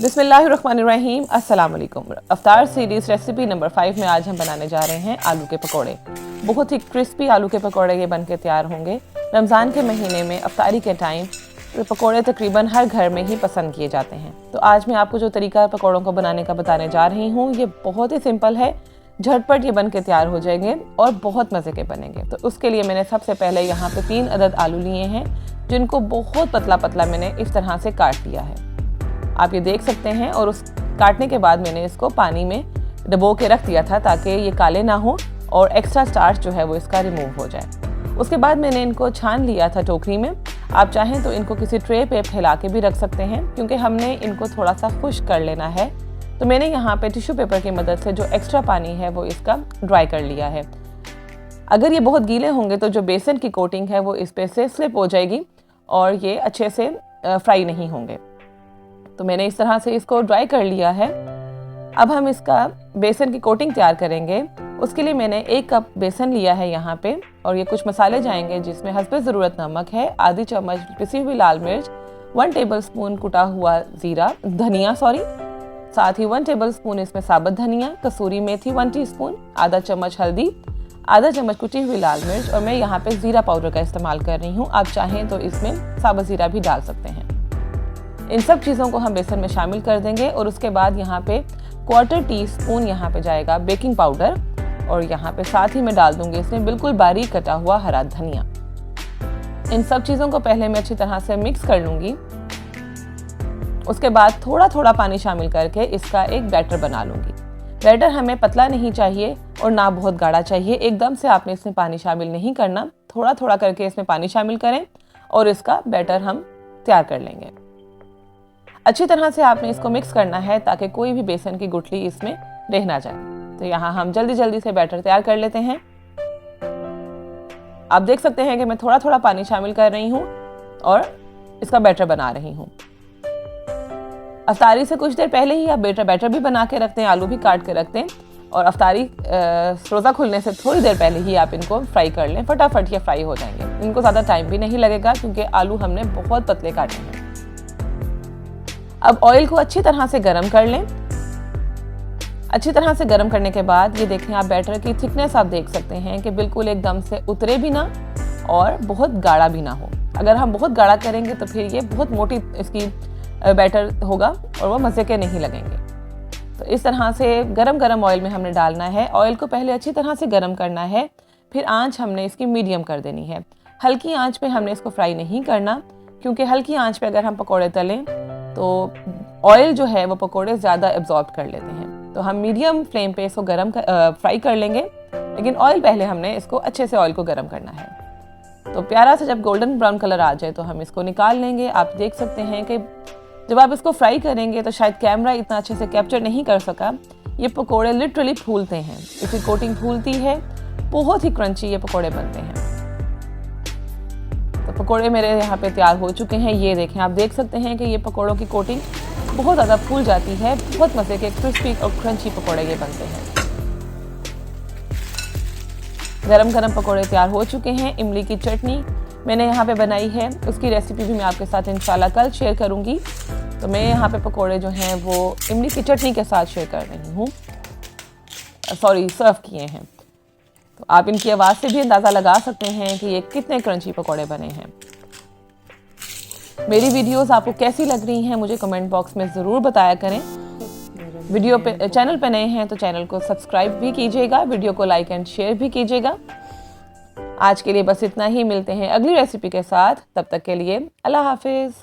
बिस्मिल्लाहिर्रहमानिर्रहीम, अस्सलाम वालेकुम। अफ्तार सीरीज़ रेसिपी नंबर 5 में आज हम बनाने जा रहे हैं आलू के पकोड़े। बहुत ही क्रिस्पी आलू के पकोड़े ये बन के तैयार होंगे। रमज़ान के महीने में अफ्तारी के टाइम तो पकोड़े तकरीबन हर घर में ही पसंद किए जाते हैं। तो आज मैं आपको जो तरीका पकोड़ों को बनाने का बताने जा रही हूँ ये बहुत ही सिंपल है, झटपट ये बन के तैयार हो जाएंगे और बहुत मज़े के बनेंगे। तो उसके लिए मैंने सबसे पहले यहाँ पे 3 अदद आलू लिए हैं, जिनको बहुत पतला पतला मैंने इस तरह से काट लिया है, आप ये देख सकते हैं। और उस काटने के बाद मैंने इसको पानी में डबो के रख दिया था ताकि ये काले ना हो और एक्स्ट्रा स्टार्च जो है वो इसका रिमूव हो जाए। उसके बाद मैंने इनको छान लिया था टोकरी में। आप चाहें तो इनको किसी ट्रे पे फैला के भी रख सकते हैं, क्योंकि हमने इनको थोड़ा सा खुश्क कर लेना है। तो मैंने यहाँ पे टिश्यू पेपर की मदद से जो एक्स्ट्रा पानी है वो इसका ड्राई कर लिया है। अगर ये बहुत गीले होंगे तो जो बेसन की कोटिंग है वो इस पे से स्लिप हो जाएगी और ये अच्छे से फ्राई नहीं होंगे। तो मैंने इस तरह से इसको ड्राई कर लिया है। अब हम इसका बेसन की कोटिंग तैयार करेंगे। उसके लिए मैंने 1 कप बेसन लिया है यहाँ पे, और ये कुछ मसाले जाएंगे जिसमें हस्बे ज़रूरत नमक है, आधी चम्मच पिसी हुई लाल मिर्च, 1 टेबलस्पून कुटा हुआ धनिया, साथ ही 1 टेबलस्पून इसमें साबुत धनिया, कसूरी मेथी 1 टीस्पून, आधा चम्मच हल्दी, आधा चम्मच कुटी हुई लाल मिर्च, और मैं यहाँ पे ज़ीरा पाउडर का इस्तेमाल कर रही हूँ। आप चाहें तो इसमें साबुत ज़ीरा भी डाल सकते हैं। इन सब चीज़ों को हम बेसन में शामिल कर देंगे। और उसके बाद यहाँ पे 1/4 टीस्पून यहाँ पे जाएगा बेकिंग पाउडर, और यहाँ पे साथ ही मैं डाल दूंगी इसमें बिल्कुल बारीक कटा हुआ हरा धनिया। इन सब चीज़ों को पहले मैं अच्छी तरह से मिक्स कर लूँगी। उसके बाद थोड़ा थोड़ा पानी शामिल करके इसका एक बैटर बना लूँगी। बैटर हमें पतला नहीं चाहिए और ना बहुत गाढ़ा चाहिए। एकदम से आपने इसमें पानी शामिल नहीं करना, थोड़ा थोड़ा करके इसमें पानी शामिल करें और इसका बैटर हम तैयार कर लेंगे। अच्छी तरह से आपने इसको मिक्स करना है ताकि कोई भी बेसन की गुठली इसमें रह ना जाए। तो यहाँ हम जल्दी जल्दी से बैटर तैयार कर लेते हैं। आप देख सकते हैं कि मैं थोड़ा थोड़ा पानी शामिल कर रही हूँ और इसका बैटर बना रही हूँ। अफ्तारी से कुछ देर पहले ही आप बैटर भी बना के रखते हैं, आलू भी काट के रखते हैं, और अफ्तारी रोज़ा खुलने से थोड़ी देर पहले ही आप इनको फ्राई कर लें। फटाफट ये फ्राई हो जाएंगे, इनको ज़्यादा टाइम भी नहीं लगेगा क्योंकि आलू हमने बहुत पतले काटे हैं। अब ऑयल को अच्छी तरह से गर्म कर लें। अच्छी तरह से गर्म करने के बाद ये देखें, आप बैटर की थिकनेस आप देख सकते हैं कि बिल्कुल एकदम से उतरे भी ना और बहुत गाढ़ा भी ना हो। अगर हम बहुत गाढ़ा करेंगे तो फिर ये बहुत मोटी इसकी बैटर होगा और वो मज़े के नहीं लगेंगे। तो इस तरह से गरम गरम ऑयल में हमने डालना है। ऑयल को पहले अच्छी तरह से गर्म करना है, फिर आँच हमने इसकी मीडियम कर देनी है। हल्की आँच पे हमने इसको फ्राई नहीं करना, क्योंकि हल्की आँच पे अगर हम पकौड़े तलें तो ऑयल जो है वो पकोड़े ज़्यादा एब्जॉर्ब कर लेते हैं। तो हम मीडियम फ्लेम पे इसको फ्राई कर लेंगे, लेकिन ऑयल पहले हमने इसको अच्छे से ऑयल को गर्म करना है। तो प्यारा सा जब गोल्डन ब्राउन कलर आ जाए तो हम इसको निकाल लेंगे। आप देख सकते हैं कि जब आप इसको फ्राई करेंगे तो शायद कैमरा इतना अच्छे से कैप्चर नहीं कर सका, ये पकोड़े लिटरली फूलते हैं, इसकी कोटिंग फूलती है, बहुत ही क्रंची ये पकोड़े बनते हैं। तो पकोड़े मेरे यहाँ पे तैयार हो चुके हैं। ये देखें, आप देख सकते हैं कि ये पकोड़ों की कोटिंग बहुत ज़्यादा फूल जाती है। बहुत मज़े के क्रिस्पी और क्रंची पकोड़े ये बनते हैं। गरम गरम पकोड़े तैयार हो चुके हैं। इमली की चटनी मैंने यहाँ पे बनाई है, उसकी रेसिपी भी मैं आपके साथ इंशाल्लाह कल शेयर करूँगी। तो मैं यहाँ पे पकोड़े जो हैं वो इमली की चटनी के साथ शेयर कर रही हूँ, सर्व किए हैं। तो आप इनकी आवाज़ से भी अंदाज़ा लगा सकते हैं कि ये कितने क्रंची पकोड़े बने हैं। मेरी वीडियोस आपको कैसी लग रही हैं मुझे कमेंट बॉक्स में ज़रूर बताया करें। चैनल पे नए हैं तो चैनल को सब्सक्राइब भी कीजिएगा, वीडियो को लाइक एंड शेयर भी कीजिएगा। आज के लिए बस इतना ही, मिलते हैं अगली रेसिपी के साथ। तब तक के लिए अल्लाह हाफिज़।